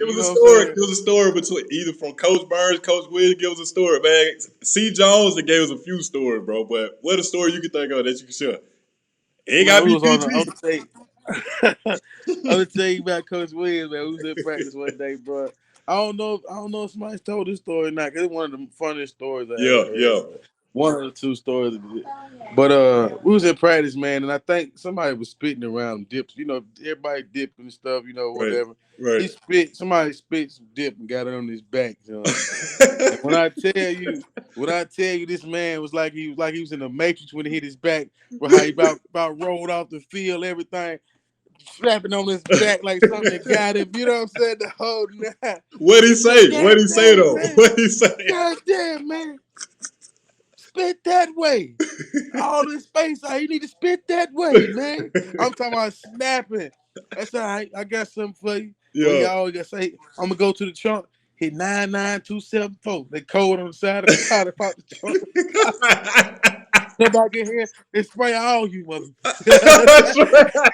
Give You us a know what I'm story. saying? Give us a story between either from Coach Burns, Coach Williams. Give us a story, man. C. Jones that gave us a few stories, bro. But what a story you can think of that you can share? It ain't Man, gotta we be was on the PG. other tell you about Coach Williams, man. We was in practice one day, bro. I don't know if somebody told this story or not, cause it's one of the funniest stories I Yeah, ever yeah. heard. Man. One of the two stories. But we was in practice, man, and I think somebody was spitting around dips. You know, everybody dipping and stuff, you know, Right, whatever. right. Somebody spit some dip and got it on his back, son. And when I tell you this man was like he was in the Matrix when he hit his back, for how he about rolled off the field, everything, slapping on his back like something that got him. You know what I'm saying? The whole night. What'd he He said, say? What'd "God he say damn, though? man. What'd he say? God damn, man. Spit that way. All this space out. You need to spit that way, man." I'm talking about snapping. That's all right. I got something for you. Well, he Yeah. always got to say, "I'm gonna go to the trunk. Hit 99274. They code on the side of the car to pop the trunk. Come back in here and spray all you That's motherfuckers."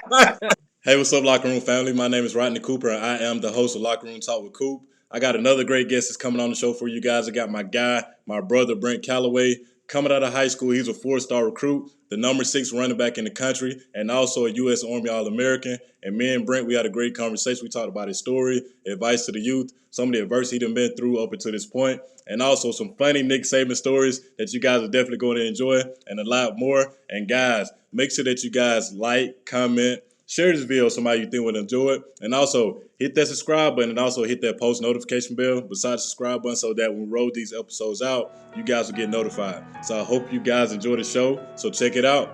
right. Hey, what's up, Locker Room family? My name is Rodney Cooper, and I am the host of Locker Room Talk with Coop. I got another great guest that's coming on the show for you guys. I got my guy, my brother, Brent Calloway. Coming out of high school, he's a four-star recruit, the number 6 running back in the country, and also a U.S. Army All-American. And me and Brent, we had a great conversation. We talked about his story, advice to the youth, some of the adversity he's been through up until this point, and also some funny Nick Saban stories that you guys are definitely going to enjoy, and a lot more. And guys, make sure that you guys like, comment, share this video with somebody you think would enjoy it. And also, hit that subscribe button and also hit that post notification bell beside the subscribe button so that when we roll these episodes out, you guys will get notified. So I hope you guys enjoy the show. So check it out.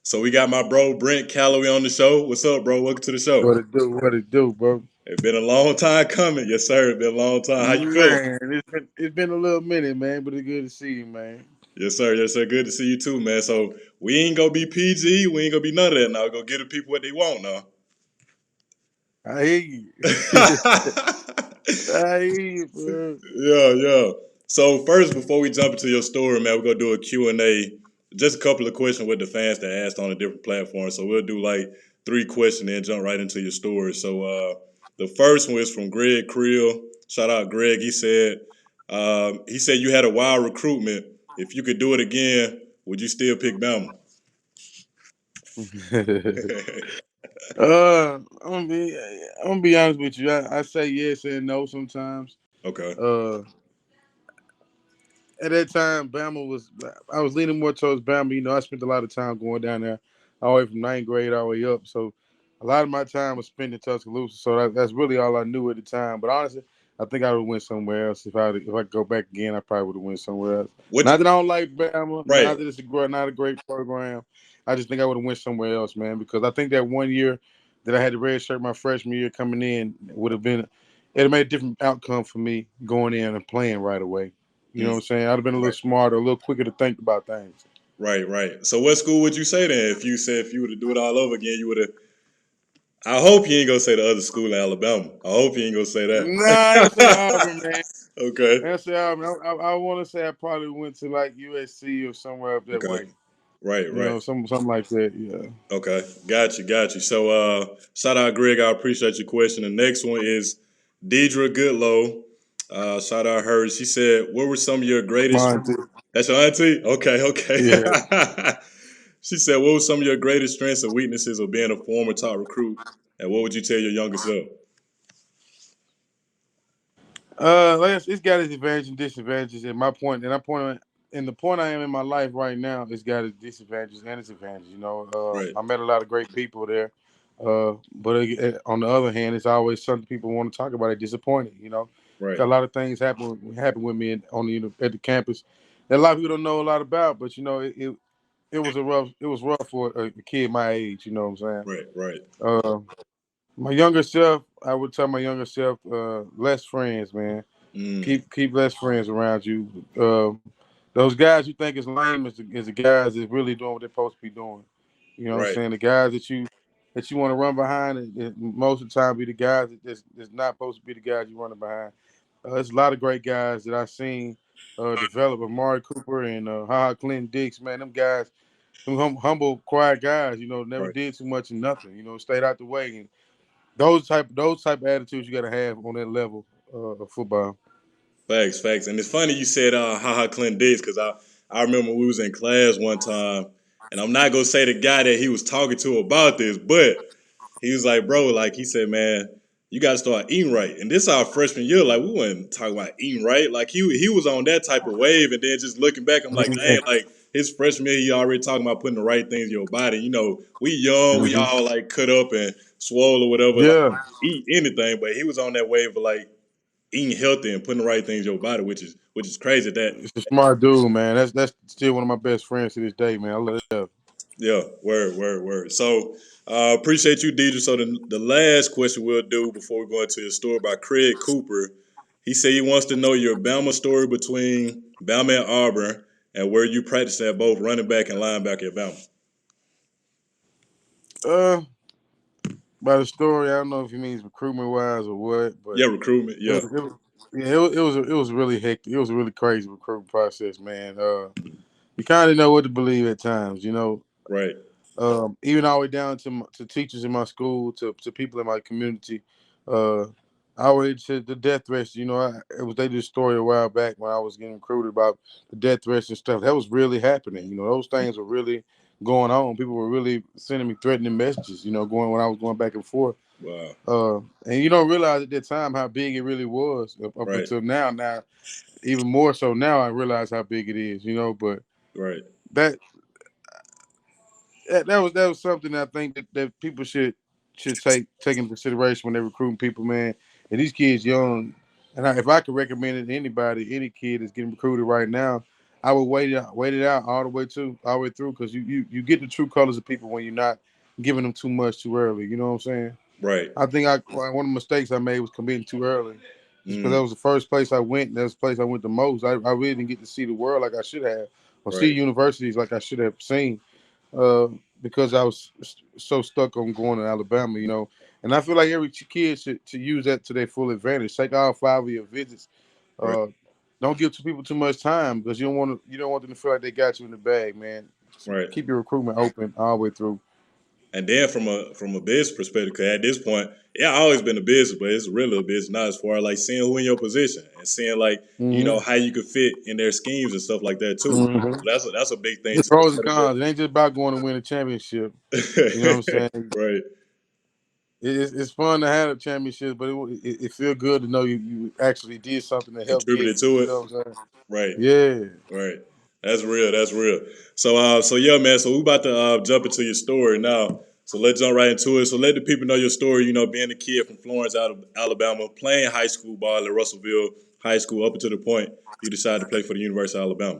So we got my bro Brent Calloway on the show. What's up, bro? Welcome to the show. What it do? What it do, bro? It's been a long time coming. Yes, sir. It's been a long time. How you feeling? Man, it's been a little minute, man, but it's good to see you, man. Yes, sir. Yes, sir. Good to see you too, man. So we ain't gonna be PG. We ain't gonna be none of that now. We're gonna give the people what they want now. I hear you. I hear you, bro. Yeah, yeah. So first, before we jump into your story, man, we're gonna do a Q&A. Just a couple of questions with the fans that asked on a different platform. So we'll do like 3 questions and jump right into your story. So the first one is from Greg Creel. Shout out Greg. He said you had a wild recruitment. If you could do it again, would you still pick Bama? I'm gonna be honest with you. I say yes and no sometimes. Okay. Uh, at that time, I was leaning more towards Bama. You know, I spent a lot of time going down there, all the way from ninth grade all the way up. So a lot of my time was spent in Tuscaloosa. So that's really all I knew at the time. But honestly, I think I would went somewhere else. If I could go back again, I probably would have went somewhere else. What? Not that I don't like Bama, Right. not that not a great program. I just think I would have went somewhere else, man, because I think that one year that I had the red shirt my freshman year coming in would have been it have made a different outcome for me going in and playing right away. You know what I'm saying? I'd have been a little Right. smarter, a little quicker to think about things. Right. Right. So what school would you say then? If you said if you were to do it all over again, you would have. I hope you ain't gonna say the other school in Alabama. I hope you ain't gonna say Nah, I ain't say Auburn, that. man. Okay. I ain't say Auburn. I want to say I probably went to like USC or somewhere up that Okay. way. Right. You Right. know, something like that. Yeah. Okay. Got you. Got you. So shout out Greg. I appreciate your question. The next one is Deidre Goodlow. Shout out her. She said, "What were some of your That's greatest?" mine too. That's your auntie. Okay. Okay. Yeah. She said, "What were some of your greatest strengths and weaknesses of being a former top recruit? And what would you tell your younger self?" It's got its advantages and disadvantages. At my point, and the point I am in my life right now, it's got its disadvantages and its advantages. You know, Right. I met a lot of great people there, but on the other hand, it's always something people want to talk about. It disappointing. You know, Right. got a lot of things happen with me at the campus that a lot of people don't know a lot about. But you know, it was rough for a kid my age. You know what I'm saying? Right. Right. Uh, my younger self, I would tell my younger self, less friends, man. Mm. Keep less friends around you. Those guys you think is lame is the guys that really doing what they're supposed to be doing. You know what I'm Right. saying? The guys that you want to run behind, and most of the time be the guys that's not supposed to be the guys you running behind. There's a lot of great guys that I've seen develop. Amari Cooper and Clinton Dix, man, them guys, them humble, quiet guys. Never Right. did too much and nothing. Stayed out the way. And those type of attitudes you got to have on that level of football. Facts, facts. And it's funny you said Clint Dix, because I remember we was in class one time, and I'm not gonna say the guy that he was talking to about this, but he was like, bro, like he said, man, you gotta start eating right. And this our freshman year, like we wasn't talking about eating right. Like he was on that type of wave, and then just looking back, I'm like, dang, like his freshman year, he already talking about putting the right things in your body. We young, we Mhm. all like cut up and swole or whatever, like Yeah, eat anything, but he was on that wave of like eating healthy and putting the right things in your body, which is crazy. That it's a smart dude, man. That's still one of my best friends to this day, man. I love that. yeah, word, word, word. So appreciate you, Deidre. So the last question we'll do before we go into your story by Craig Cooper. He said he wants to know your Bama story between Bama and Auburn and where you practiced at both running back and linebacker at Bama. Uh, by the story, I don't know if he means recruitment wise or what, but Yeah, recruitment. it Yeah, was it was yeah, it was really hectic. It was a really crazy recruiting process, man. You kind of know what to believe at times, right, even all the way down to teachers in my school, to people in my community. Uh, all the way to the death threats. They did a story a while back when I was getting recruited about the death threats and stuff. That was really happening. Those things were really going on. People were really sending me threatening messages. Going when I was going back and forth. wow, And you don't realize at that time how big it really was up right, until now. Now, even more so now, I realize how big it is. But right, that that was something I think that people should take into consideration when they're recruiting people, man. And these kids young, and if I could recommend it to anybody, any kid that's getting recruited right now, I would wait it out all the way through, because you get the true colors of people when you're not giving them too much too early. You know what I'm saying? right. I think one of the mistakes I made was committing too early, just because that Mm, was the first place I went. That was the place I went the most. I really didn't get to see the world like I should have, or see right, universities like I should have seen, uh, because I was so stuck on going to Alabama. And I feel like every kid should use that to their full advantage. Take all 5 of your visits. right, Uh, don't give people too much time, because you don't want them to feel like they got you in the bag, man. right. Keep your recruitment open all the way through. And then from a business perspective, because at this point, yeah, I always been a business, but it's really a business now as far as like seeing who in your position and seeing like Hmm. how you could fit in their schemes and stuff like that too. Hmm. So that's a big thing It's too. pros and cons. It ain't just about going to win a championship. You know what I'm saying? Right, It's fun to have a championship, but it feel good to know you actually did something to help get contributed it. to You it. know what I'm saying? Right, Yeah. right. That's real. That's real. So yeah, man. So we about to jump into your story now. So let's jump right into it. So let the people know your story. Being a kid from Florence, out of Alabama, playing high school ball at Russellville High School up until the point you decided to play for the University of Alabama.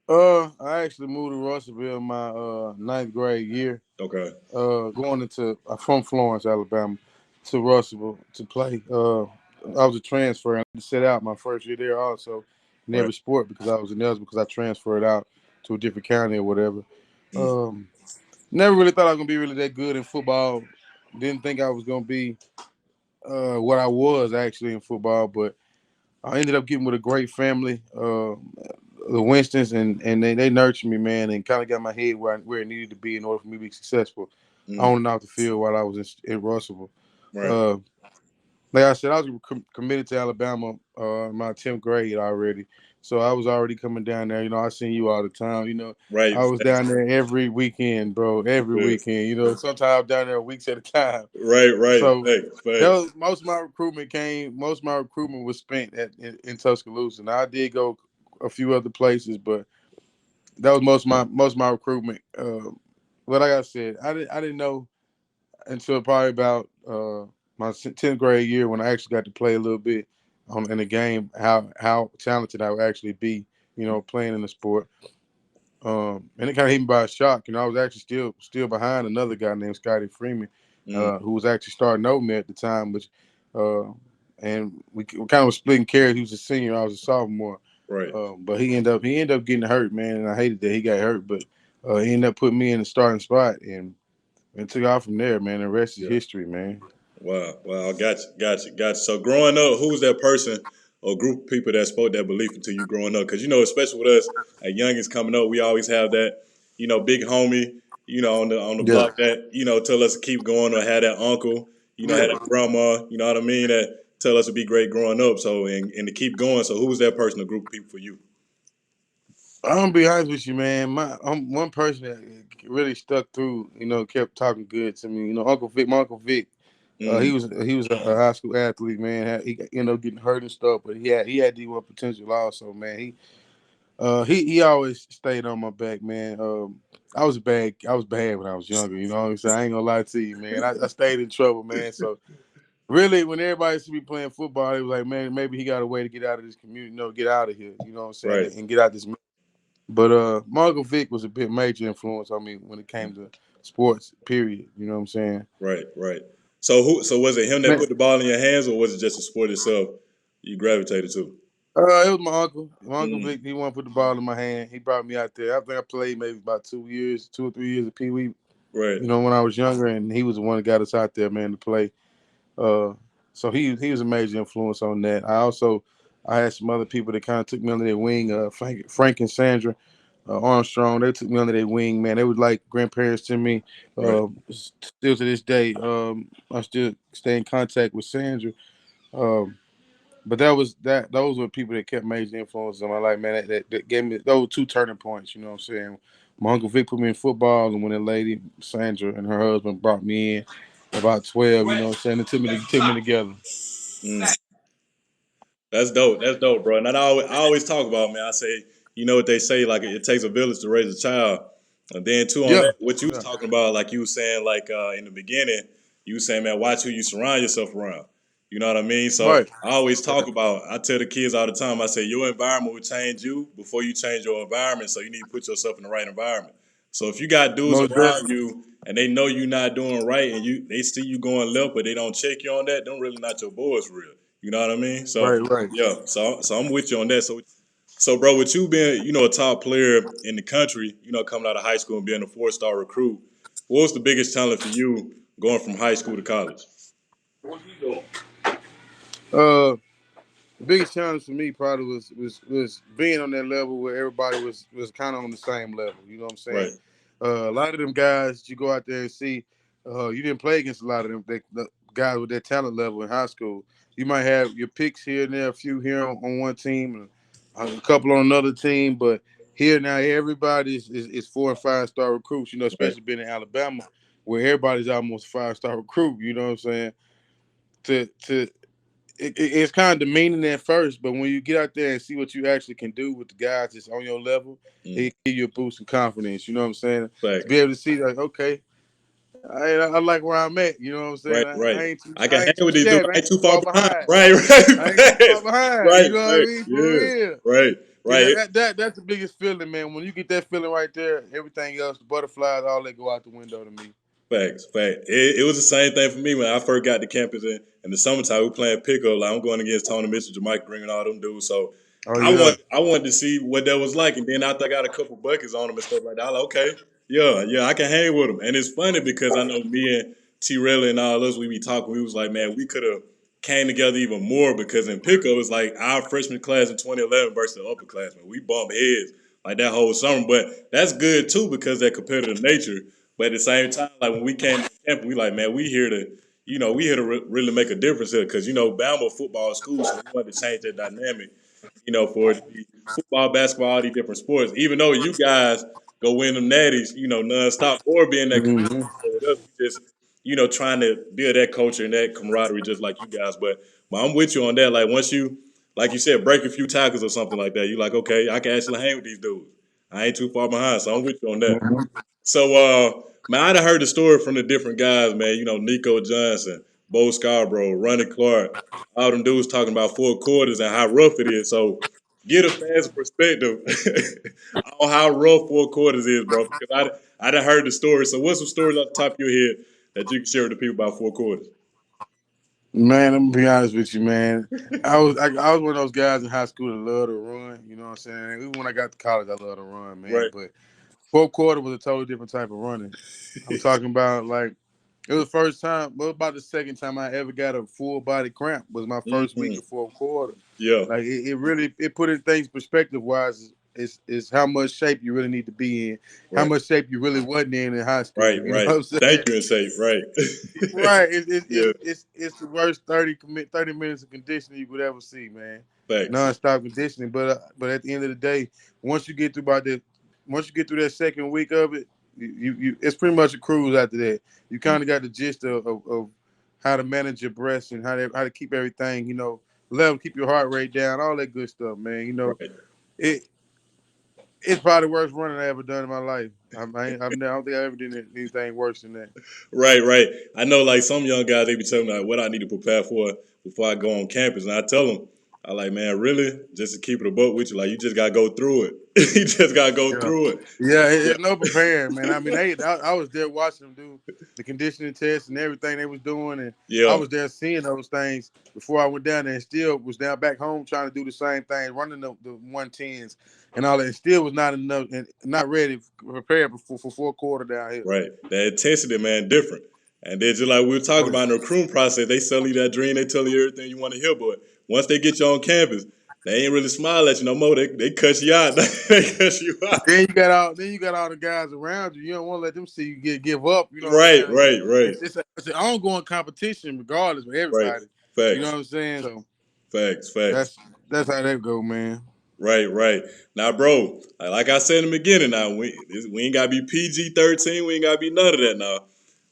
I actually moved to Russellville my ninth grade year. Okay. Going into from Florence, Alabama, to Russellville to play. I was a transfer, and I had to sit out my first year there also in Right. every sport, because I was ineligible, because I transferred out to a different county or whatever. Mm, Um, Never really thought I was gonna be really that good in football. Didn't think I was gonna be what I was actually in football, but I ended up getting with a great family, the Winstons, and they nurtured me, man, and kind of got my head where it needed to be in order for me to be successful mm, on and off the field while I was in Russellville. right. Uh, like I said, I was committed to Alabama in my 10th grade already. So I was already coming down there. I seen you all the time. Right. I was down there every weekend, bro. Every Yes. weekend. Sometimes I was down there weeks at a time. Right. Right. So Facts. that Facts. was most of my recruitment was spent in Tuscaloosa. Now I did go a few other places, but that was most of my recruitment. But like I said, I didn't know until probably about my 10th grade year, when I actually got to play a little bit in the game, how talented I would actually be, playing in the sport. And it kind of hit me by a shock. I was actually still behind another guy named Scotty Freeman, Mm, who was actually starting over me at the time, which uh, and we kind of was splitting carries. He was a senior, I was a sophomore. right. But he ended up getting hurt, man, and I hated that he got hurt. But he ended up putting me in the starting spot, and took off from there, man. The rest is Yeah. history, man. Wow. Got you. So growing up, who was that person or group of people that spoke that belief into you growing up? Because especially with us, at youngins coming up, we always have that, big homie, on the Yeah. block that tell us to keep going, or had that uncle, had Yeah. that grandma, you know what I mean, that tell us to be great growing up. So and to keep going. So who was that person or group of people for you? I'm gonna be honest with you, man. One person that really stuck through, kept talking good to me. Uncle Vic, my Uncle Vic. He Mm, was a high school athlete, man. He ended up getting hurt and stuff, but he had D1 potential also, man. He always stayed on my back, man. I was bad when I was younger. You know what I'm saying? I ain't gonna lie to you, man. I stayed in trouble, man. So really, when everybody used to be playing football, it was like, man, maybe he got a way to get out of this community, get out of here. You know what I'm saying? right. And get out this. But Margo Vic was a bit major influence on me when it came to sports. Period. You know what I'm saying? Right. So was it him that Man, put the ball in your hands, or was it just the sport itself you gravitated to? it was my uncle. My uncle Mm, Vic. He wanted to put the ball in my hand. He brought me out there. I think I played maybe about 2 or 3 years of Pee Wee. right. When I was younger, and he was the one that got us out there, man, to play. Uh, so he was a major influence on that. I had some other people that kind of took me under their wing. Frank and Sandra Armstrong, they took me under their wing, man. They were like grandparents to me. Right. Still to this day, I still stay in contact with Sandra. Um, but those were people that kept major influences on my life, man. That gave me those two turning points. You know what I'm saying? My uncle Vic put me in football, and when that lady Sandra and her husband brought me in about 12, you know what I'm saying? It took me together. Mm. That's dope. That's dope, bro. And I always talk about, man. I say, you know what they say, like it takes a village to raise a child. And then too on Yeah, that, what you was yeah, talking about, like you was saying, like in the beginning, you was saying, man, watch who you surround yourself around. You know what I mean? So right. I always talk about. I tell the kids all the time. I say your environment will change you before you change your environment. So you need to put yourself in the right environment. So if you got dudes Most around definitely. you and they know you're not doing right, and they see you going left, but they don't check you on that, them really not your boys for real. You know what I mean? So Right, right. yeah, so I'm with you on that. So bro, with you being a top player in the country, coming out of high school and being a 4-star recruit, what was the biggest challenge for you going from high school to college? Uh, the biggest challenge for me probably was being on that level where everybody was kind of on the same level. You know what I'm saying? Right, A lot of them guys you go out there and see, you didn't play against a lot of them the guys with that talent level in high school. You might have your picks here and there, a few here on one team, and a couple on another team, but here now everybody is 4 and 5 star recruits. right, Especially being in Alabama, where everybody's almost 5 star recruit. You know what I'm saying? To it's kind of demeaning at first, but when you get out there and see what you actually can do with the guys that's on your level, mm, it give you a boost in confidence. You know what I'm saying? To be facts. able to see like, okay, I like where I'm at. You know what I'm saying? Right. I can I hang ain't too with these dudes. shabby. I I ain't ain't too too far far behind. behind. Right, I ain't too far facts. behind. You Right, know what I facts. mean? For Yeah. real. Right, See right. that's the biggest feeling, man. When you get that feeling right there, everything else, the butterflies, all that go out the window to me. Facts. It was the same thing for me when I first got to campus in the summertime. We were playing pickup. Like I'm going against Tony Mitchell, Jamaica Green, and all them dudes. So Oh I yeah. want I wanted to see what that was like. And then after I got a couple buckets on them and stuff like that, I was like, okay, yeah, I can hang with them. And it's funny because I know me and T. Rella and all us, we be talking. We was like, man, we could have came together even more because in pickup it's like our freshman class in 2011 versus the upperclassmen. We bump heads like that whole summer, but that's good too because that competitive nature. But at the same time, like when we came to camp, we like, man, we here to really make a difference here because Bama football school, so we wanted to change that dynamic, for it to be football, basketball, all these different sports. Even though you guys go win them natties, nonstop, or be in that Hmm. competitive with us, we just, trying to build that culture and that camaraderie just like you guys. But I'm with you on that. Like once you, like you said, break a few tackles or something like that, you like, okay, I can actually hang with these dudes. I ain't too far behind, so I'm with you on that. So, man, I done heard the story from the different guys, man. Nico Johnson, Bo Scarborough, Ronnie Clark, all them dudes talking about 4 quarters and how rough it is. So, get a fans perspective on how rough 4 quarters is, bro. Because I done heard the story. So, what's some stories off the top of your head that you can share with the people about 4 quarters? Man, I'm gonna be honest with you, man. I was one of those guys in high school that loved to run. You know what I'm saying? Even when I got to college, I loved to run, man. Right. But fourth quarter was a totally different type of running. I'm talking about like It was the first time, well, about the second time I ever got a full body cramp was my first week Mm-hmm. of fourth quarter. Yeah. Like it really it put in things perspective wise is how much shape you really need to be in, how Right. much shape you really wasn't in high school. Right. You know Right. what I'm saying? Thank you and safe. Right. Right. Yeah. It's the worst 30 minutes of conditioning you would ever see, man. Facts. Non-stop conditioning. But at the end of the day, once you get through about that, once you get through that second week of it, you it's pretty much a cruise after that. You kind of got the gist of how to manage your breath and how to keep everything, level, keep your heart rate down, all that good stuff, man. Right. It it's probably the worst running I ever done in my life. I don't think I ever did anything worse than that. Right, right. I know, like some young guys, they be telling me like what I need to prepare for before I go on campus, and I tell them, I like, man, really, just to keep it a book with you, like you just gotta go through it. You just gotta go Yeah, through it. yeah, Yeah, it's no preparing, man. I mean, I was there watching them do the conditioning tests and everything they was doing, and I yeah, was there seeing those things before I went down there, and still was down back home trying to do the same thing, running the 110s and all that, and still was not enough and not ready prepared for fourth quarter down here. right. The intensity, man, different. And then just like we were talking Oh, about in the recruiting process, they sell you that dream, they tell you everything you want to hear, but once they get you on campus, they ain't really smile at you no more. They cut you out. They cut you out. then you got all the guys around you. You don't want to let them see you give up. You know what I'm Right, saying? right, right, It's an ongoing competition regardless with right. everybody. You know Facts, what I'm saying? So facts, facts. that's that's how that go, man. Right, right. Now, bro, like I said in the beginning, now we ain't gotta be PG-13. We ain't gotta be none of that now.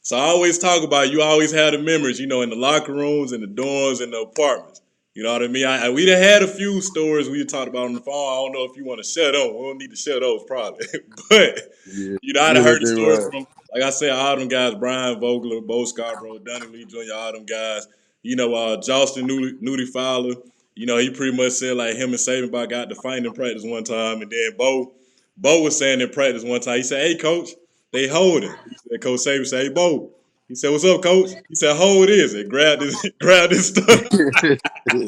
So I always talk about you always have the memories, in the locker rooms and the dorms and the apartments. You know what I mean? We done had a few stories we talked about on the phone. I don't know if you want to share them. We don't need to share those probably, but Yeah, I done you hit heard the that stories right. from, like I said, all them guys, Brian Vogler, Bo Scarborough, Donnie Lee Jr., all them guys. Jostin Nudie Fowler. He pretty much said like him and Saban about got to fight in practice one time, and then Bo was saying in practice one time, he said, "Hey, coach, they holding." He said, Coach Saban said, "Hey, Bo." He said, "What's up, coach?" He said, "Hold this," and grabbed this grabbed this stuff. Yeah,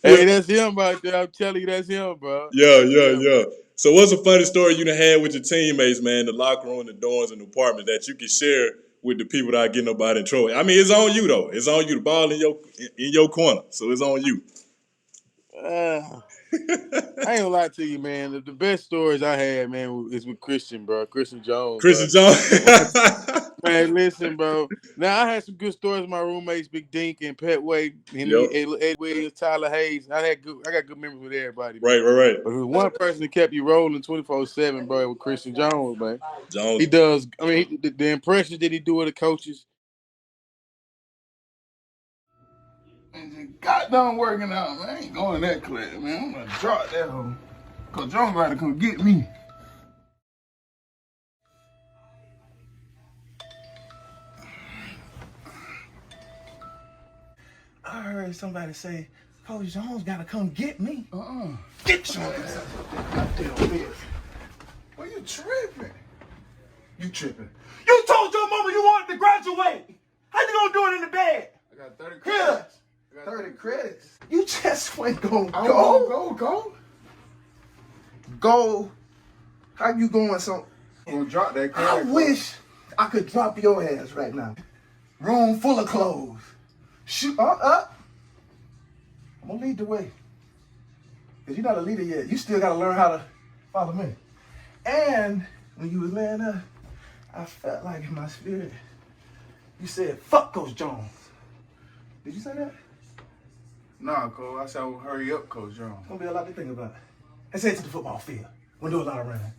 Hey, that's him out there. I'm telling you, that's him, bro. yeah, That's yeah, him. yeah. So, what's a funny story you done had with your teammates, man? The locker room, the dorms, and the apartment that you can share with the people that are getting nobody in trouble. I mean, it's on you though. It's on you. The ball in your corner, so it's on you. Uh, I ain't gonna lie to you, man. The best stories I had, man, is with Christian, bro. Christian Jones, Christian bro. Jones. Man, listen, bro. Now I had some good stories with my roommates, Big Dink and Pet Way, Yep. Ed Williams, Tyler Hayes. I got good memories with everybody, Right, man. right, right. But there was one person that kept you rolling 24/7, bro. With Christian Jones, man. He Jones. does. I mean, the impressions that he do with the coaches. And just got done working out, man. I ain't going that clear, man. I'm gonna drop that hoe. Cause John gotta come get me. I heard somebody say, Coach Jones gotta come get me. Get your ass out of that goddamn bed. Well, you tripping. You tripping. You told your mama you wanted to graduate. How you gonna do it in the bed? I got 30 credits. I got 30 credits. You just ain't gonna go. Go. How you going so? I'm gonna drop that credit. I wish I could drop your ass right now. Room full of clothes. Shoot up. I'm gonna lead the way. Cause you're not a leader yet. You still gotta learn how to follow me. And when you was laying there, I felt like in my spirit, you said, fuck Coach Jones. Did you say that? Nah, Coach. I said, hurry up, Coach Jones. It's gonna be a lot to think about. Let's head to the football field. We'll do a lot of running.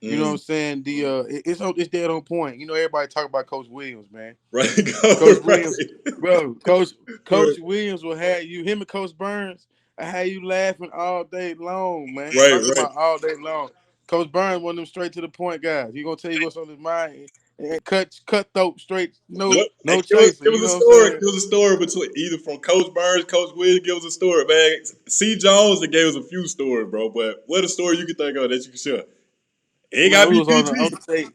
You know what I'm saying? It's dead on point. Everybody talk about Coach Williams, man. Right, Coach go right. Williams, bro. Coach Right, Williams will have you. Him and Coach Burns, I had you laughing all day long, man. I'm right, talking right. about all day long. Coach Burns, one of them straight to the point guys. He gonna tell you what's on his mind and cutthroat straight, Yep. Hey, no chaser. give You us a know what I'm story. saying? Give us a story between either from Coach Burns, Coach Williams. Give us a story, man. C. Jones that gave us a few stories, bro. But what a story you can think of that you can share? It ain't Man, gotta we be was on the. PG.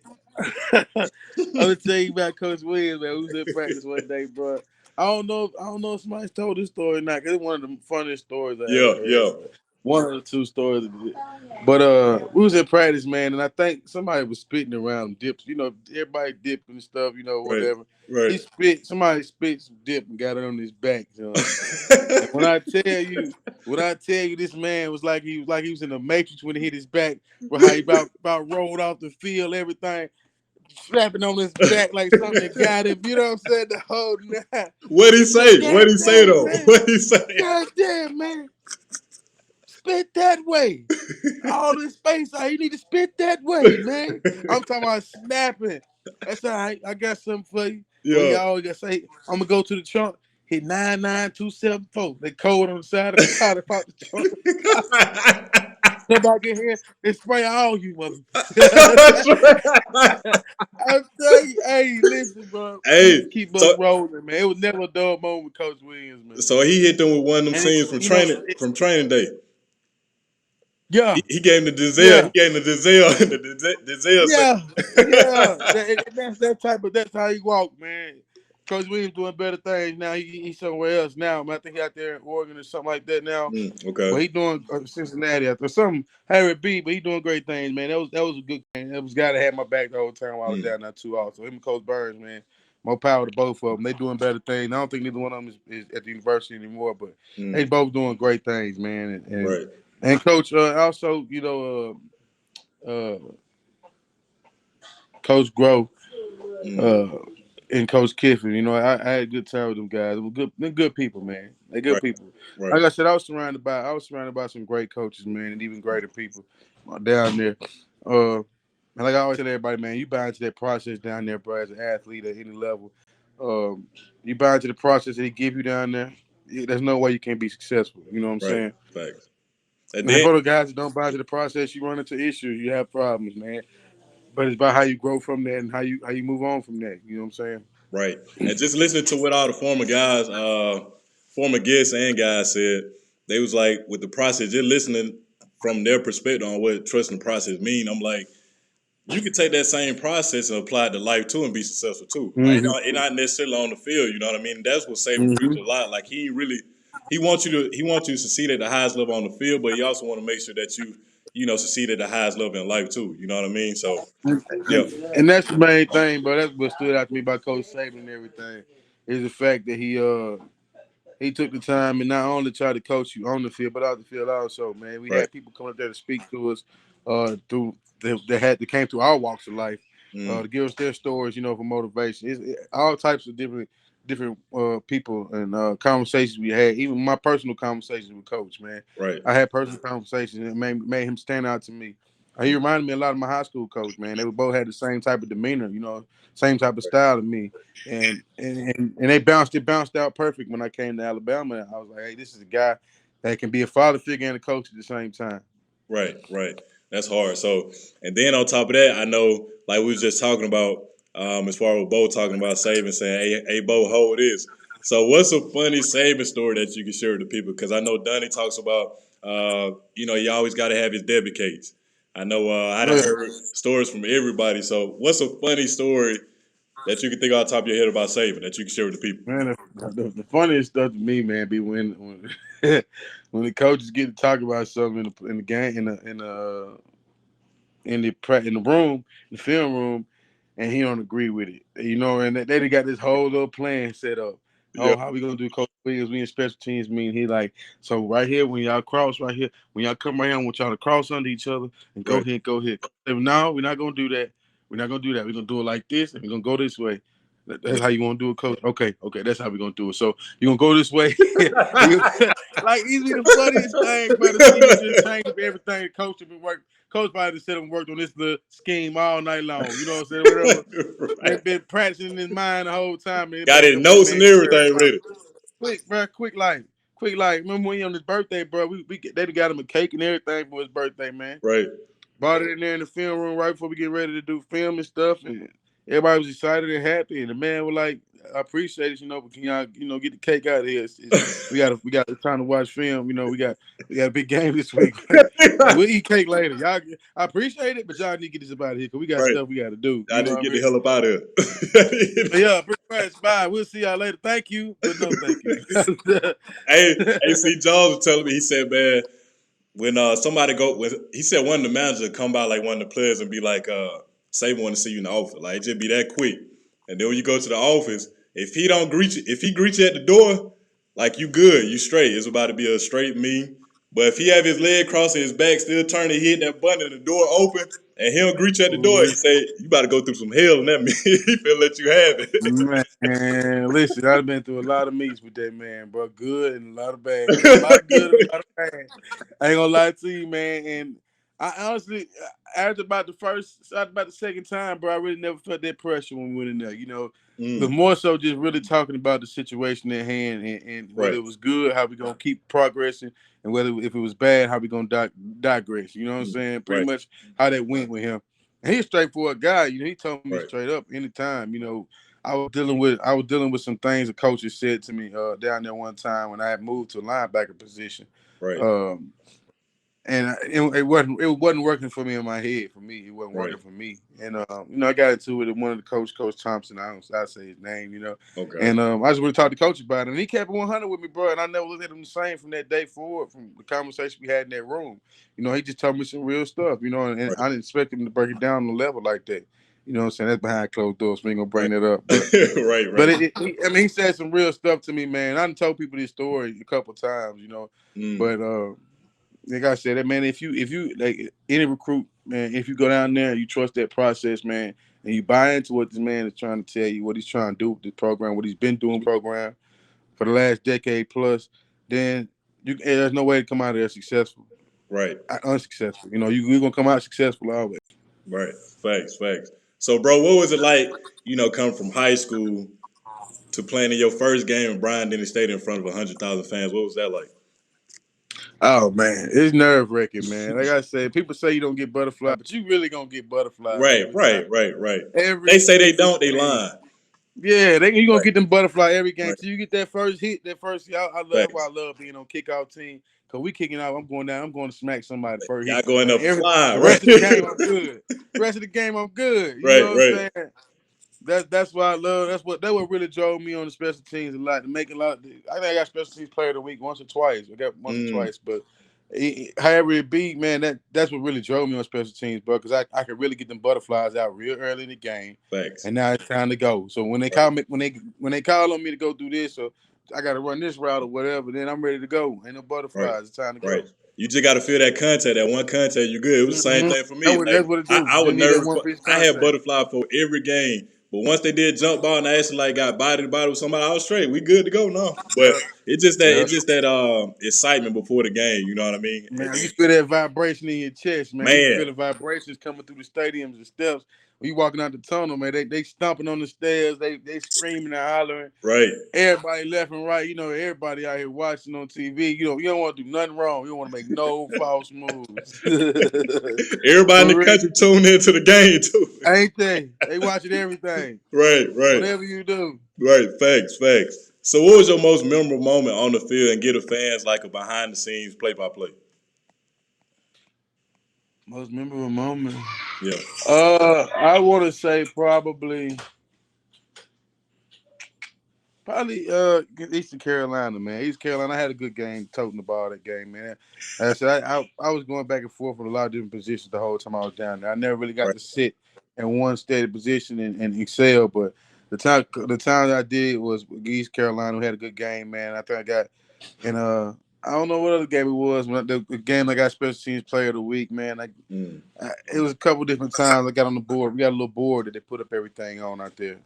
I'm gonna tell you about Coach Williams, man. We was in practice one day, bro. I don't know if somebody told this story or not. Cause it's one of the funniest stories I ever Yeah, heard, yeah. bro. one or two stories. But we was in practice, man, and I think somebody was spitting around dips. You know, everybody dipping and stuff. You know, Right, whatever. right. He spit. Somebody spit some dip and got it on his back. And when I tell you, this man was like he was in the Matrix when he hit his back. For how he about rolled off the field, everything slapping on his back like something that got him. You know what I'm saying? The whole night. What'd he He said, say? What'd "God he say damn, though? man. What'd he say? God damn, man. Spit that way. All this space out. You need to spit that way, man." I'm talking about snapping. That's all right. I got something for you. Well, Yeah. y'all gotta say, I'm gonna go to the trunk. Hit 99274. They code on the side of the car to pop the trunk. Come back in here and spray all you That's motherfuckers. right. I'm telling you, hey, listen, bro. We used Hey, to keep us so rolling, man. It was never a dull moment with Coach Williams, man. so he hit them with one of them And it, scenes from you know, training day. yeah, He gave him the Denzel. He yeah, gave him the Denzel and the Denzel yeah, say. yeah. That's that type of. That's how he walked, man. Coach Williams doing better things now. He's somewhere else now. Man, I think he out there in Oregon or something like that now. Okay. But he doing Cincinnati or something. Harry B. But he doing great things, man. That was a good game. That was a guy that had my back the whole time while I was down there too. Also, him and Coach Burns, man. More power to both of them. They doing better things. I don't think neither one of them is at the university anymore, but they both doing great things, man. Right. And Coach also, Coach Grow uh, and Coach Kiffin. You know, I had a good time with them guys. They're good people, man. They're good Right. people. Right. Like I said, I was surrounded by some great coaches, man, and even greater people down there. And like I always tell everybody, man, you buy into that process down there, bro, as an athlete at any level. Um, you buy into the process that he give you down there. There's no way you can't be successful. You know what I'm Right. saying? Facts. And And then for the guys that don't buy into the process, you run into issues. You have problems, man. But it's about how you grow from that and how you move on from that. You know what I'm saying? right. And just listening to what all the former guys, former guests and guys said, they was like with the process, just listening from their perspective on what trusting the process mean. I'm like, you can take that same process and apply it to life too and be successful too. Like Mm-hmm. it not necessarily on the field, you know what I mean? That's what Saban Mm-hmm. preached a lot. Like he wants you to succeed at the highest level on the field, but he also want to make sure that you succeed at the highest level in life too. You know what I mean? So yeah, And that's the main thing, bro. That's what stood out to me about Coach Saban and everything is the fact that he took the time and not only tried to coach you on the field, but off the field also, man. We right. had people come up there to speak to us through that came through our walks of life Mm, to give us their stories, for motivation. All types of different people and conversations we had. Even my personal conversations with Coach, man. right. I had personal conversations and it made him stand out to me. He reminded me a lot of my high school coach, man. They both had the same type of demeanor, same type of style to me. And it bounced out perfect when I came to Alabama. I was like, hey, this is a guy that can be a father figure and a coach at the same time. Right, right. That's hard. So, and then on top of that, I know, like we was just talking about, as far as Bo talking about Saban saying, "Hey, Bo, hold this." So, what's a funny Saban story that you can share with the people? Because I know Donnie talks about, you always got to have his debit case. I know I done Yeah. heard stories from everybody. So, what's a funny story that you can think off the top of your head about Saban that you can share with the people? Man, the funniest stuff to me, man, be when when the coaches get to talk about something in the game in the room, the film room, and he don't agree with it. And they done got this whole little plan set up. Yeah, Oh, how we gonna do Coach Williams? We in special teams mean he like so right here when y'all cross right here when y'all come right here, I want y'all to cross under each other and right, go here. No, we're not gonna do that. We're not gonna do that. We're gonna do it like this, and we're gonna go this way. That's right. how you want to do it, coach. Okay, that's how we're gonna do it. So you gonna go this way. Like easily the funniest thing, bro, to see him just change up everything. Coach have been working. Coach probably just said and worked on this little scheme all night long. You know what I'm saying? Whatever. They've Right. been practicing in his mind the whole time. And Got everybody his come like, notes and man, quick, everything ready. bro, quick life. Remember when he on his birthday, bro? They got him a cake and everything for his birthday, man. Right. Brought it in there in the film room right before we get ready to do film and stuff, and everybody was excited and happy. And the man was like, "I appreciate it, but can y'all, get the cake out of here? We got time to watch film. We got a big game this week. We'll eat cake later. Y'all, I appreciate it, but y'all need to get this up out of here because we got Right. stuff we got to do. I You know need to what I get the mean? hell up out of But here. yeah, pretty much. Bye. We'll see y'all later. Thank you, but no, thank you. Hey, see, Jones was telling me, he said, man, when somebody when he said one of the managers come by like one of the players and be like, Saban want to see you in the office. Like it just be that quick. And then when you go to the office, if he don't greet you, if he greets you at the door, like you good, you straight. It's about to be a straight meeting. But if he have his leg crossed and his back still turning, he hit that button and the door open, and he don't greet you at the door, he say, you about to go through some hell, and that means he feel let you have Man, listen, I've been through a lot of meets with that man, bro. Good and a lot of bad. A lot of good and a lot of bad. I ain't gonna lie to you, man. And I honestly, after about the second time, bro, I really never felt that pressure when we went in there. You know, it was more so just really talking about the situation at hand and whether Right, it was good, how we gonna keep progressing, and whether if it was bad, how we gonna digress. You know what I'm saying? Pretty right, much how that went with him. And he's a straightforward guy. You know, he told me right, straight up anytime. You know, I was dealing with some things the coaches said to me down there one time when I had moved to a linebacker position. right, Um, and it wasn't working for me in my head. For me, it wasn't right. working for me. And you know, I got into it with one of the Coach Thompson. I say his name, you know. Okay, And I just really talked to Coach about it, and he kept it 100 with me, bro. And I never looked at him the same from that day forward, from the conversation we had in that room. You know, he just told me some real stuff, you know, and right, I didn't expect him to break it down on a level like that. You know what I'm saying? That's behind closed doors. So we ain't gonna bring right, that up, but. right, But right. I mean, he said some real stuff to me, man. I done told people this story a couple times, you know. Mm, But like I said, man, if you like any recruit, man, if you go down there and you trust that process, man, and you buy into what this man is trying to tell you, what he's trying to do with this program, what he's been doing with the program for the last decade plus, then there's no way to come out of there successful, right, unsuccessful. You know, you're gonna come out successful always. right. Facts, facts. So, bro, what was it like? Coming from high school to playing in your first game in Bryant Denny Stadium in front of 100,000 fans. What was that like? Oh man, it's nerve wracking, man. Like I said, people say you don't get butterflies, but you really gonna get butterflies Right, every time, right, right, right. every They say they single don't, they game. lying. Yeah, you gonna Right, get them butterfly every game. right. Till you get that first hit, that first. I love that's why Facts. I love being on kickoff team. Cause we kicking out. I'm going down. I'm going to smack somebody first Y'all hit. going But up the flying, right? rest of the game, I'm good. The rest of the game, I'm good. You Right, know what I'm right. saying? That's why I love. That what really drove me on the special teams a lot. To make a lot. I think I got special teams player of the week once or twice. I got once or Mm, twice, but however it be, man, that's what really drove me on special teams, bro. Because I could really get them butterflies out real early in the game, facts. and now it's time to go. So when they Right, call me, when they call on me to go do this, or I got to run this route or whatever, then I'm ready to go. Ain't no right, butterflies. It's time to right. go. You just got to feel that contact, that one contact, you good. It was the same Mm-hmm. thing for me. Like, That's what it I, do. I You was just need that nervous, one but piece I had contact. butterfly for every game. But once they did jump ball and I actually like got body to body with somebody, I was straight. We good to go now. But Yeah, it's yeah. just that excitement before the game. You know what I mean? And Man, then, you feel that vibration in your chest, man. You man, feel the vibrations coming through the stadiums, the steps. When you walking out the tunnel, man, they stomping on the stairs, they screaming and hollering. right. Everybody left and right, you know, everybody out here watching on TV. You don't want to do nothing wrong. You don't want to make no false moves. Everybody in For the real. country tuned into the game too. Ain't they? They watching everything. Right, right, Whatever you do. right. Facts, facts. So, what was your most memorable moment on the field and get the fans like a behind the scenes play by play? Most memorable moment. Yeah, I want to say probably Eastern Carolina, man. East Carolina, I had a good game toting the ball that game, man. Like I said, I was going back and forth with a lot of different positions the whole time I was down there. I never really got right. to sit in one steady position and excel, but the time that I did was with East Carolina. We had a good game, man. I think I got and I don't know what other game it was. When the game I got special teams player of the week, man. Mm, It was a couple different times I got on the board. We got a little board that they put up everything on out there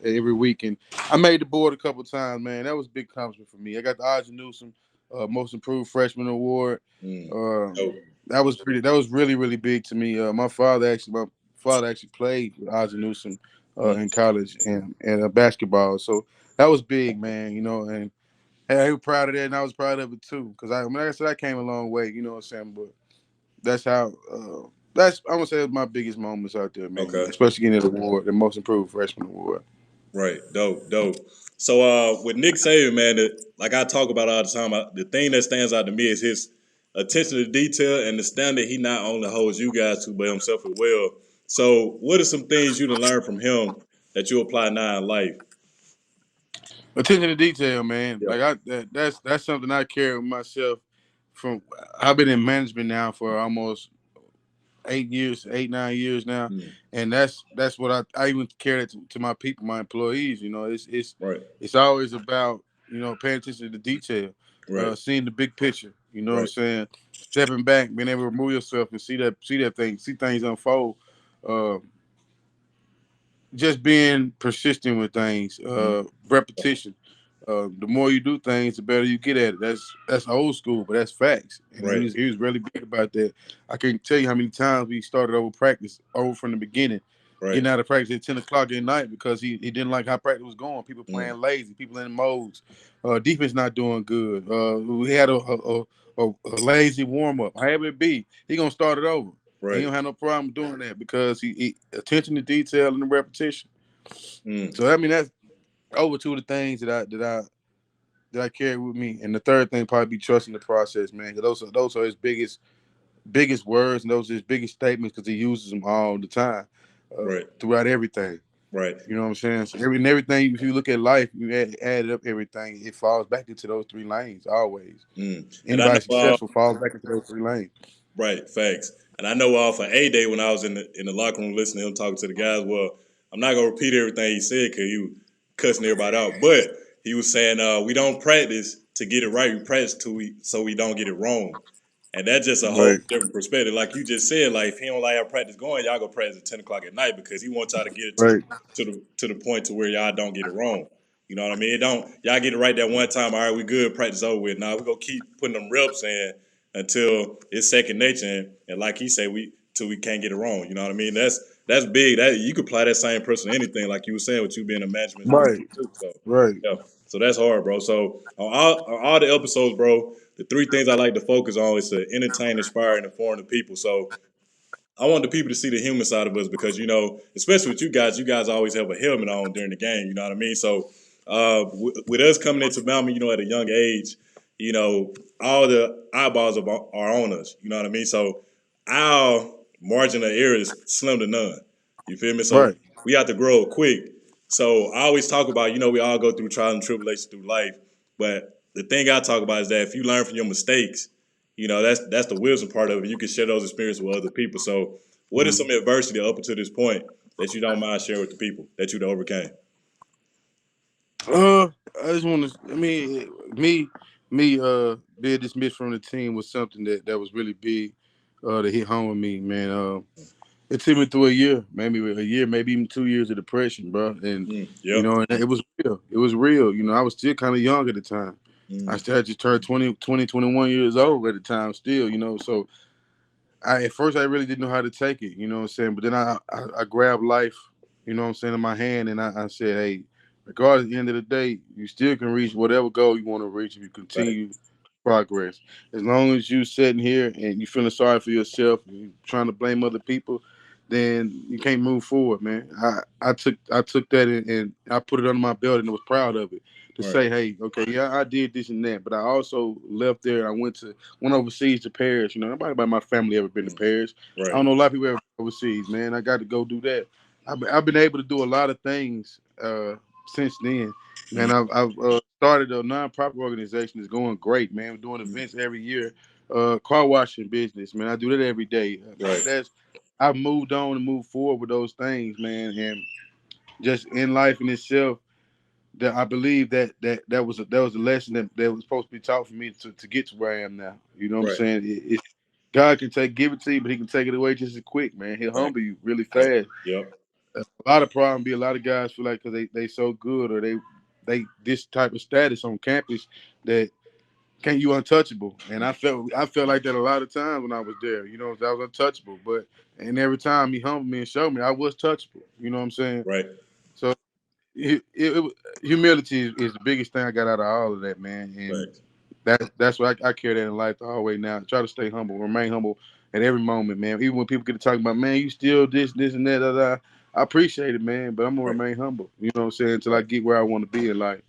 every week, and I made the board a couple times, man. That was a big accomplishment for me. I got the Ozzie Newsome Most Improved Freshman Award. mm. Um, Oh, that was pretty. That was really really big to me. My father actually played with Ozzie Newsome mm. in college and basketball, so that was big, man. You know, and hey, I was proud of that, and I was proud of it too, because like I said, I came a long way. You know what I'm saying, but that's how. That's I'm gonna say my biggest moments out there, man. okay. Especially getting the award, the most improved freshman award. Right. Dope. Dope. So with Nick Saban, man, like I talk about all the time, the thing that stands out to me is his attention to detail and the standard he not only holds you guys to, but himself as well. So what are some things you to learn from him that you apply now in life? Attention to detail, man. Yeah. Like that's something I carry with myself from I've been in management now for almost 8 years, 8, 9 years now, Mm. and that's what I even carry that to my people, my employees. You know, Right. it's always about paying attention to the detail, Right. seeing the big picture. You know what I'm Right. saying? Stepping back, being able to remove yourself and see things unfold. Uh, just being persistent with things, Mm. repetition. The more you do things, the better you get at it. That's old school, but that's facts. And Right. he was really big about that. I can't tell you how many times we started over practice over from the beginning, Right. getting out of practice at 10 o'clock at night because he didn't like how practice was going. People Mm. playing lazy, people in modes, defense not doing good. We had a lazy warm up. However it be, he gonna start it over. And he Right. don't have no problem doing that because he attention to detail and the repetition. Mm. So I mean that's over two of the things that I carry with me. And the third thing probably be trusting the process, man. 'Cause those are his biggest words, and those are his biggest statements because he uses them all the time, Right. throughout everything. Right. You know what I'm saying? So everything, if you look at life, you add it up, everything, it falls back into those three lanes always. Mm. And I Anybody know. successful falls back into those three lanes. Right, facts. And I know for A Day when I was in the locker room listening to him talking to the guys. Well, I'm not gonna repeat everything he said because he was cussing everybody out. But he was saying we don't practice to get it right. We practice so we don't get it wrong. And that's just a whole Right, different perspective. Like you just said, like if he don't like how practice going, y'all go practice at 10 o'clock at night because he wants y'all to get it right, to the point to where y'all don't get it wrong. You know what I mean? It don't y'all get it right that one time. All right, we good. Practice over with. Now we gonna keep putting them reps in until it's second nature. And like he said, we till we can't get it wrong. You know what I mean? That's big. That you could apply that same person to anything. Like you were saying with you being a management right, too. So right, yeah, so that's hard, bro. So on all the episodes, bro, the three things I like to focus on is to entertain, inspire, and inform the people. So I want the people to see the human side of us because especially with you guys always have a helmet on during the game. You know what I mean? So with us coming into Bama, at a young age, you know, all the eyeballs are on us. You know what I mean? So our margin of error is slim to none. You feel me? So right, we have to grow up quick. So I always talk about, we all go through trials and tribulations through life, but the thing I talk about is that if you learn from your mistakes, that's the wisdom part of it. You can share those experiences with other people. So, what is some adversity up until this point that you don't mind sharing with the people that you overcame? Uh, I just want to. I mean, being dismissed from the team was something that was really big. To hit home with me, man. It took me through a year, maybe even 2 years of depression, bro. And Yep. and it was real. It was real. I was still kind of young at the time. I Mm, still had just turned 21 years old at the time. Still, so at first I really didn't know how to take it, you know what I'm saying? But then I grabbed life, in my hand, and I said, hey, regardless at the end of the day, you still can reach whatever goal you want to reach if you right. continue progress. As long as you sitting here and you feeling sorry for yourself and you trying to blame other people, then you can't move forward, man. I took that and I put it under my belt and I was proud of it to Right. say, hey, okay, yeah, I did this and that, but I also left there. I went overseas to Paris. Nobody by my family ever been to Mm, Paris. I right. don't know a lot of people ever been overseas, man. I got to go do that. I've been able to do a lot of things since then. Man, Mm, I've started a nonprofit organization that's going great, man. We're doing mm, events every year. Car washing business, man. I do that every day. right. I've moved on and moved forward with those things, man. And just in life in itself, that I believe that was a lesson that was supposed to be taught for me to get to where I am now. You know what I'm Right. saying? God can give it to you, but He can take it away just as quick, man. He'll Right. humble you really Yep. fast. Yep. A lot of problem be a lot of guys feel like because they so good or they this type of status on campus that can't you untouchable. And I felt like that a lot of times when I was there. I was untouchable, and every time He humbled me and showed me I was touchable. You know what I'm saying? Right. So humility is the biggest thing I got out of all of that, man. And Right. that's what I carry that in life the whole way now. Try to stay humble, remain humble at every moment, man. Even when people get to talking about, man, you still this and that, I appreciate it, man. But I'm gonna Right. remain humble. You know what I'm saying? Until I Right. get where I want to be in life,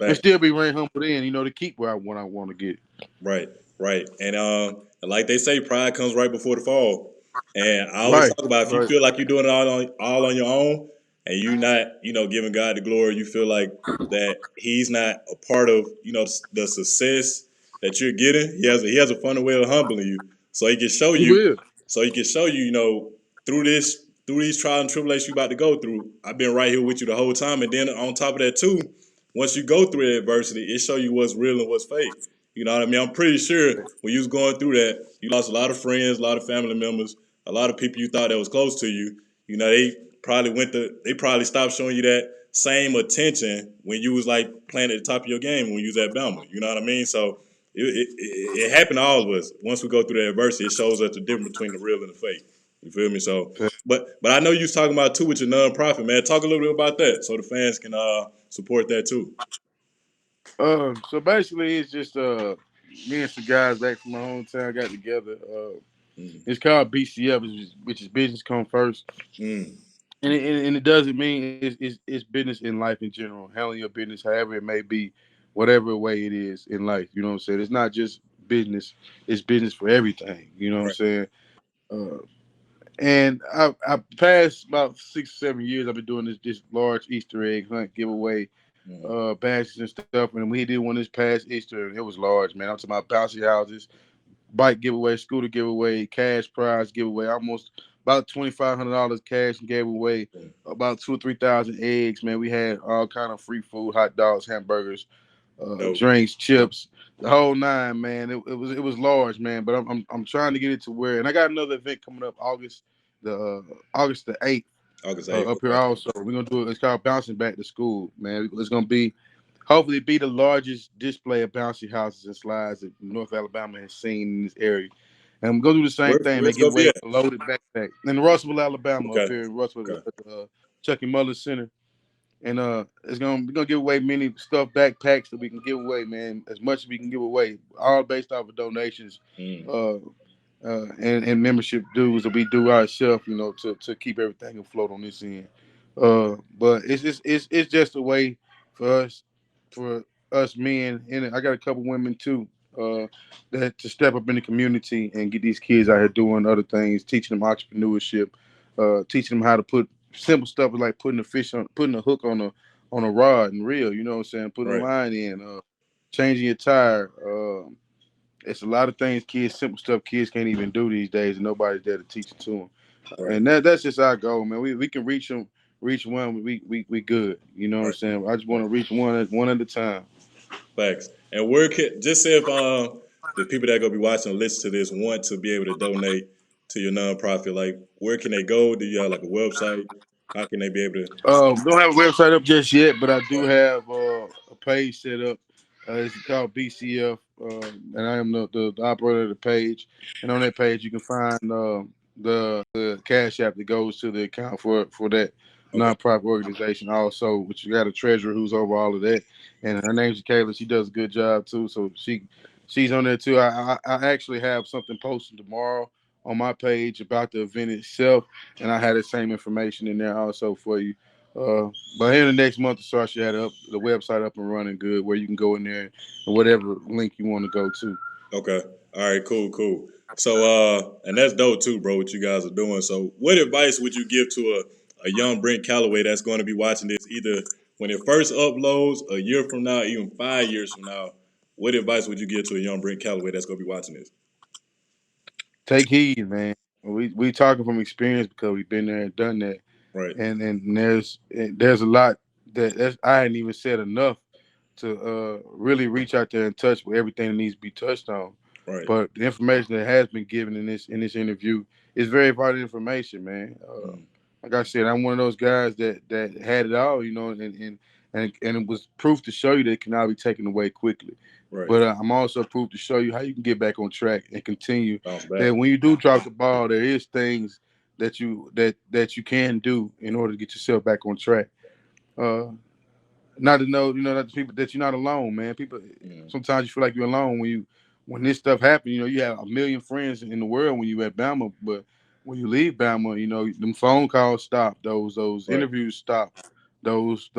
and Facts. still be remain humble. Then to keep where I want to get. Right, right. And like they say, pride comes right before the fall. And I always Right, talk about if you right, feel like you're doing it all on your own and you not, giving God the glory, you feel like that he's not a part of, the success that you're getting, he has a funny way of humbling you, so he can show He you, will. through these trials and tribulations you about to go through. I've been right here with you the whole time, and then on top of that too, once you go through adversity, it show you what's real and what's fake. You know what I mean? I'm pretty sure when you was going through that, you lost a lot of friends, a lot of family members, a lot of people you thought that was close to you. You know, they probably stopped showing you that same attention when you was like playing at the top of your game when you was at Bama. You know what I mean? So it happened to all of us. Once we go through the adversity, it shows us the difference between the real and the fake. You feel me? So, but I know you was talking about too with your nonprofit, man. Talk a little bit about that so the fans can support that too. So basically, it's just me and some guys back from my hometown got together. Mm. It's called BCF, which is business come first, Mm. and it doesn't mean it's business in life in general. Handling your business, however it may be, whatever way it is in life. You know what I'm saying? It's not just business; it's business for everything. You know what I'm Right. saying? Uh, and I passed about 6 or 7 years. I've been doing this large Easter egg hunt giveaway Mm. badges and stuff. And we did one this past Easter, and it was large, man. I'm talking about bouncy houses, bike giveaway, scooter giveaway, cash prize giveaway, almost about $2,500 cash and gave away Mm. about 2 or 3 thousand eggs, man. We had all kind of free food, hot dogs, hamburgers, Dope. drinks, chips, the whole nine, man. It was large, man. But I'm trying to get it to where, and I got another event coming up August the 8th August 8th. up here Okay. also. We're gonna do it. It's called Bouncing Back to School, man. It's gonna be hopefully be the largest display of bouncy houses and slides that North Alabama has seen in this area. And I'm gonna do the same thing. They Where's give gonna be away at? a loaded backpack in Russellville, Alabama, up Okay. here in Russellville Okay. at the Chuck E. Muller Center. And we're gonna give away many stuffed backpacks that we can give away, man. As much as we can give away, all based off of donations. Mm. Uh, and membership dues that we do ourselves, to keep everything afloat on this end. But it's just a way for us men, and I got a couple women too, that to step up in the community and get these kids out here doing other things, teaching them entrepreneurship, teaching them how to put simple stuff like putting a hook on a rod and reel. You know what I'm saying? Putting a Right. line in, changing your tire. It's a lot of things, simple stuff kids can't even do these days, and nobody's there to teach it to them. Right. And that's just our goal, man. We can reach them, reach one. We good. You know what I'm Right. saying? I just want Right. to reach one at a time. Facts. And where can just say if the people that are gonna be watching or listen to this want to be able to donate to your nonprofit, like where can they go? Do you have like a website? How can they be able to? Don't have a website up just yet, but I do Right. have a page set up. It's called BCF, and I am the operator of the page. And on that page, you can find the cash app that goes to the account for that Okay. nonprofit organization. Also, which you got a treasurer who's over all of that, and her name's Kayla. She does a good job too, so she's on there too. I actually have something posted tomorrow on my page about the event itself, and I had the same information in there also for you. Uh, but here in the next month or so, I should have the website up and running good, where you can go in there and whatever link you want to go to. Okay. All right. Cool. Cool. So and that's dope too, bro. What you guys are doing. So, what advice would you give to a young Brent Calloway that's going to be watching this either when it first uploads, a year from now, even 5 years from now? What advice would you give to a young Brent Calloway that's going to be watching this? Take heed, man. We talking from experience because we've been there and done that, Right. and there's a lot I hadn't even said enough to really reach out there and touch with everything that needs to be touched on. Right. But the information that has been given in this interview is very vital information, man. Mm. Like I said, I'm one of those guys that had it all, and it was proof to show you that it cannot be taken away quickly. Right. But I'm also proof to show you how you can get back on track and continue. Bounce back. That when you do drop the ball, there is things that you can do in order to get yourself back on track. Uh, Not to know, that the people that you're not alone, man. People Mm. sometimes you feel like you're alone when this stuff happens. You have a million friends in the world when you at Bama, but when you leave Bama, them phone calls stop, those Right. interviews stop, those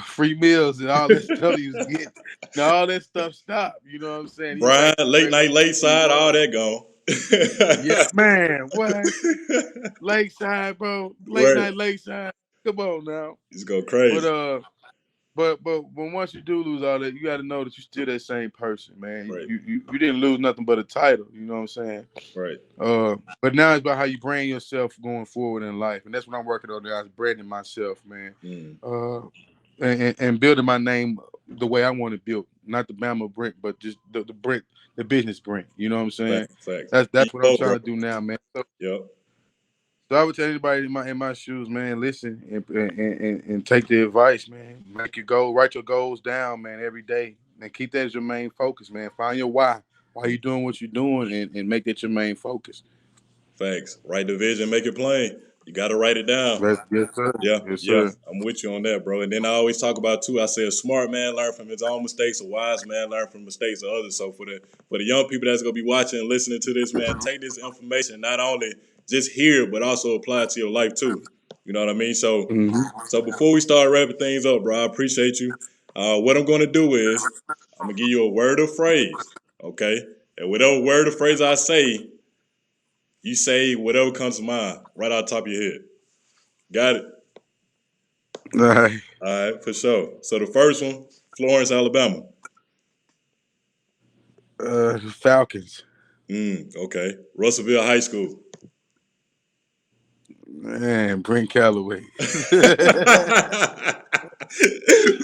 free meals and all that stuff you was getting, all that stuff stop. You know what I'm saying? You Brian, back to late night, regular late routine side, all mode. that gone. Yeah, man. What? Lakeside, bro. Late Right. night, lakeside. Come on now. Just go But crazy. but once you do lose all that, you got to know that you're still that same person, man. Right. You didn't lose nothing but a title. You know what I'm saying? Right. But now it's about how you brand yourself going forward in life, and that's what I'm working on now. Is branding myself, man, and building my name the way I want to build, not the Bama Brent, but just the Brent, the business Brent. You know what I'm saying? Facts. That's what I'm Bro. trying to do now, man. Yep. So I would tell anybody in my shoes, man, listen and take the advice, man. Make your goal, write your goals down, man, every day, and keep that as your main focus, man. Find your why you doing what you're doing, and make that your main focus. Facts. Write the vision, make it plain. You got to write it down. Yes, sir. Yeah, Yes, yeah, sir. I'm with you on that, bro. And then I always talk about too. I say a smart man learn from his own mistakes. A wise man learn from mistakes of others. So for the young people that's gonna be watching and listening to this, man, take this information not only just hear but also apply it to your life too. You know what I mean? So before we start wrapping things up, bro, I appreciate you. What I'm gonna do is I'm gonna give you a word or phrase, okay? And whatever word or phrase I say, you say whatever comes to mind right out the top of your head. Got it? All right. All right, for sure. So the first one, Florence, Alabama. Falcons. Okay. Russellville High School. Man, Brent Calloway.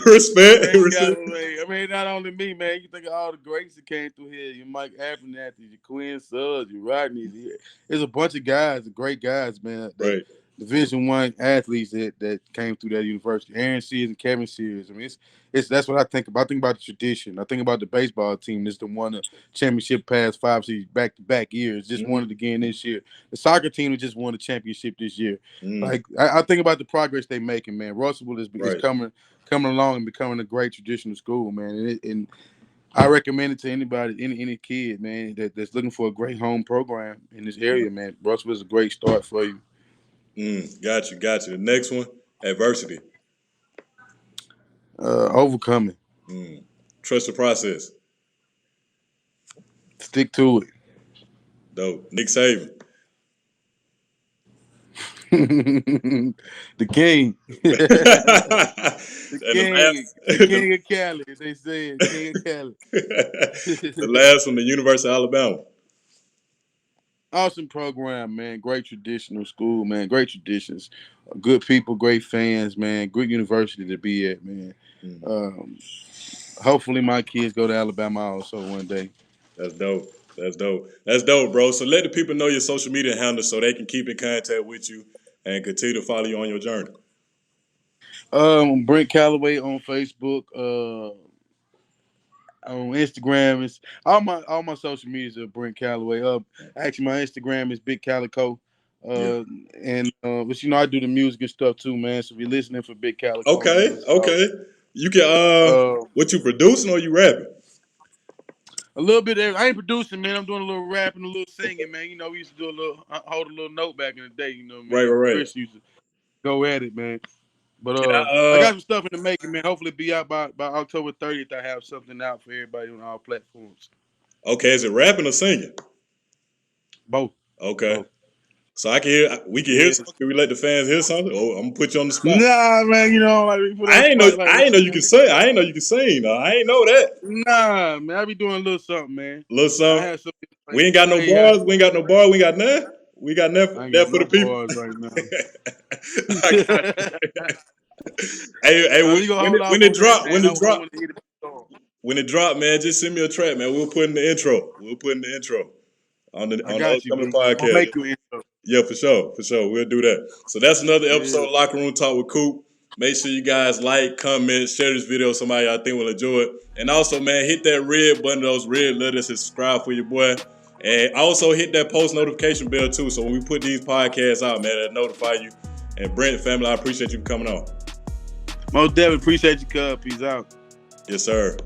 Respect. Brent Calloway. I mean, not only me, man. You think of all the greats that came through here. Your Mike Abernathy, your Quinn Suggs, your Rodney. There's a bunch of guys, great guys, man. Right. Division I athletes that came through that university. Aaron Sears and Kevin Sears. I mean, it's that's what I think about. I think about the tradition. I think about the baseball team that's the won the championship past 5 seasons back-to-back years. Just won it again this year. The soccer team that just won the championship this year. Like I think about the progress they're making, man. Russellville is coming along and becoming a great traditional school, man. And I recommend it to anybody, any kid, man, that's looking for a great home program in this area, man. Russellville is a great start for you. Got you. The next one, adversity. Overcoming. Trust the process. Stick to it. Dope. Nick Saban. The king. The king of Cali, they say. King of Cali. The last one, the University of Alabama. Awesome program, man. Great traditional school, man. Great traditions. Good people, great fans, man. Good university to be at, man. Hopefully my kids go to Alabama also one day. That's dope, bro. So let the people know your social media handles so they can keep in contact with you and continue to follow you on your journey. Brent Calloway on Facebook. On Instagram is all my social medias are Brent Calloway. Actually my Instagram is Big Calico. And but I do the music and stuff too, man. So if you're listening for Big Calico. Okay. You can what you producing or you rapping? A little bit of, I ain't producing, man. I'm doing a little rapping, a little singing, man. We used to do hold a little note back in the day, man. Right. Chris used to go at it, man. But I got some stuff in the making, man. Hopefully be out by October 30th. I have something out for everybody on all platforms. Okay, is it rapping or singing? Both. Okay. Both. So we can hear something. Can we let the fans hear something? Oh, I'm gonna put you on the spot. Nah, man, I ain't know you can sing. I ain't know you can sing. No, I ain't know that. Nah, man, I be doing a little something, man. A little something. I have something We ain't got no bars. We ain't got no bar. We got nothing. We got nothing. I ain't That got for no the people. bars right now. When it drop, man, just send me a track, man. We'll put in the intro. On the upcoming podcast. I'll make you intro. Yeah, for sure. We'll do that. So that's another episode of Locker Room Talk with Coop. Make sure you guys like, comment, share this video with somebody I think will enjoy it. And also, man, hit that red button, those red letters, subscribe for your boy. And also hit that post notification bell too. So when we put these podcasts out, man, it'll notify you. And Brent family, I appreciate you coming on. Most definitely appreciate you, cuz. Peace out. Yes, sir.